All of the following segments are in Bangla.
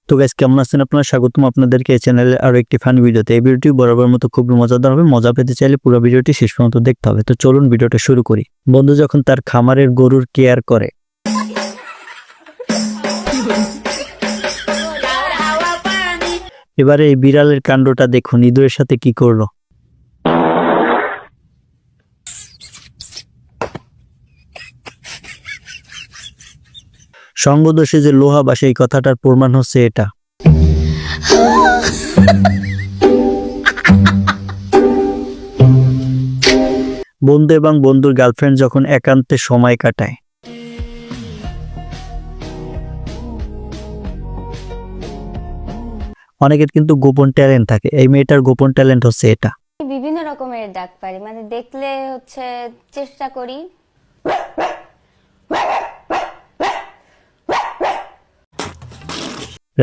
তো গাইস, কেমন আছেন আপনারা? স্বাগতম আপনাদেরকে এই চ্যানেলে আরো একটি ফান ভিডিওতে। এই ভিডিওটি বরাবর মতো খুবই মজাদার হবে। মজা পেতে চাইলে পুরো ভিডিওটি শেষ পর্যন্ত দেখতে হবে। তো চলুন ভিডিওটা শুরু করি। বন্ধু যখন তার খামারের গরুর কেয়ার করে, এবারে এই বিড়ালের কাণ্ডটা দেখুন, ইঁদুরের সাথে কি করলো। সঙ্গদোষে যে লোহা বাসে, এই কথাটার প্রমাণ হচ্ছে এটা। বন্ধু এবং বন্ধুর গার্লফ্রেন্ড যখন একান্তে সময় কাটায়, অনেকের কিন্তু গোপন ট্যালেন্ট থাকে। এই মেয়েটার গোপন ট্যালেন্ট হচ্ছে এটা। বিভিন্ন রকমের ডাক পারি, মানে দেখলে হচ্ছে চেষ্টা করি।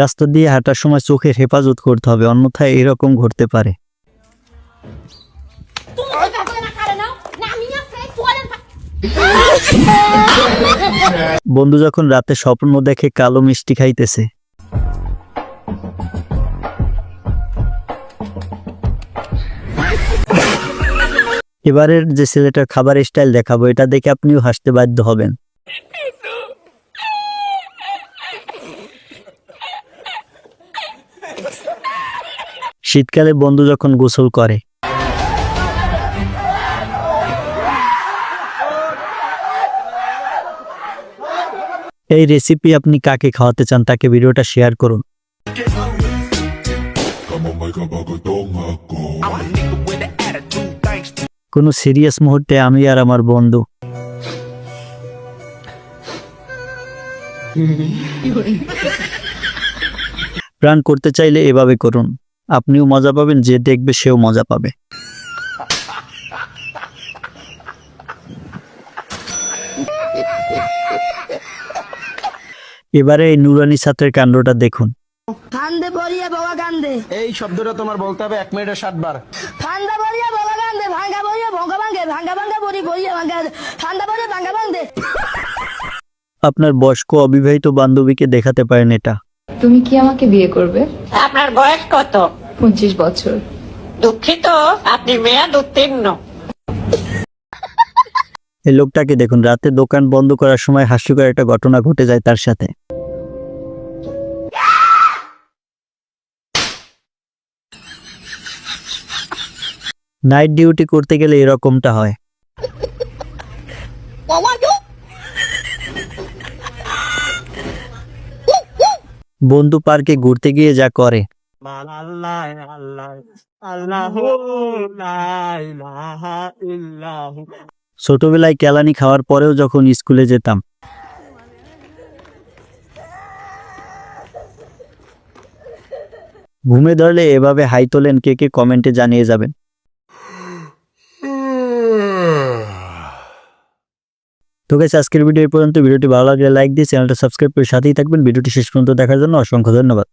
রাস্তা দিয়ে হাঁটার সময় চোখের হেফাজত করতে হবে, অন্যথায় এরকম ঘটতে পারে। বন্ধু যখন রাতে স্বপ্ন দেখে কালো মিষ্টি খাইতেছে, এবারের যে ছেলেটার খাবার স্টাইল দেখাবো, এটা দেখে আপনিও হাসতে বাধ্য হবেন। শীতকালে বন্ধু যখন গোসল করে, এই রেসিপি আপনি কাকে খাওয়াতে চান তাকে ভিডিওটা শেয়ার করুন। কোনো সিরিয়াস মুহূর্তে আমি আর আমার বন্ধু প্রাণ করতে চাইলে এভাবে করুন, আপনিও মজা পাবেন, যে দেখবে সেও মজা পাবে। এবারে এই নুরানি ছাত্রের কাণ্ডটা দেখুন। ফান্দে বলিয়ে বাবা গান্দে, এই শব্দটা তোমার বলতে হবে 1 মিনিটে 60 বার। ফান্দা বলিয়ে বাবা গান্দে, ভাঙ্গা বলিয়ে ভঙ্গা ভাঙ্গে, ভাঙ্গা ভাঙ্গা বলি বলিয়ে ভাঙ্গা, ফান্দা বলিয়ে ভাঙ্গা ভাঙ্গে। আপনার বয়স্ক অবিবাহিত বান্ধবীকে দেখাতে পারেন এটা। তুমি কি আমাকে বিয়ে করবে? আপনার বয়স কত? 25 বছর। দুঃখিত, আপনি মেয়াদ উত্তীর্ণ। এই লোকটাকে দেখুন, রাতে দোকান বন্ধ করার সময় হাস্যকর একটা ঘটনা ঘটে যায় তার সাথে। নাইট ডিউটি করতে গেলে এরকমটা হয়। বন্ধু পার্কে ঘুরতে গিয়ে যা করে, ছোটবেলায় কেলানি খাওয়ার পরেও যখন স্কুলে যেতাম, ঘুমে ধরলে এভাবে হাই তোলেন, কে কে কমেন্টে জানিয়ে যাবেন। তো গাইস, আজকের ভিডিও এই পর্যন্ত। ভিডিওটি ভালো লাগলে লাইক দিয়ে চ্যানেলটা সাবস্ক্রাইব করে সাথেই থাকবেন। ভিডিওটি শেষ পর্যন্ত দেখার জন্য অসংখ্য ধন্যবাদ।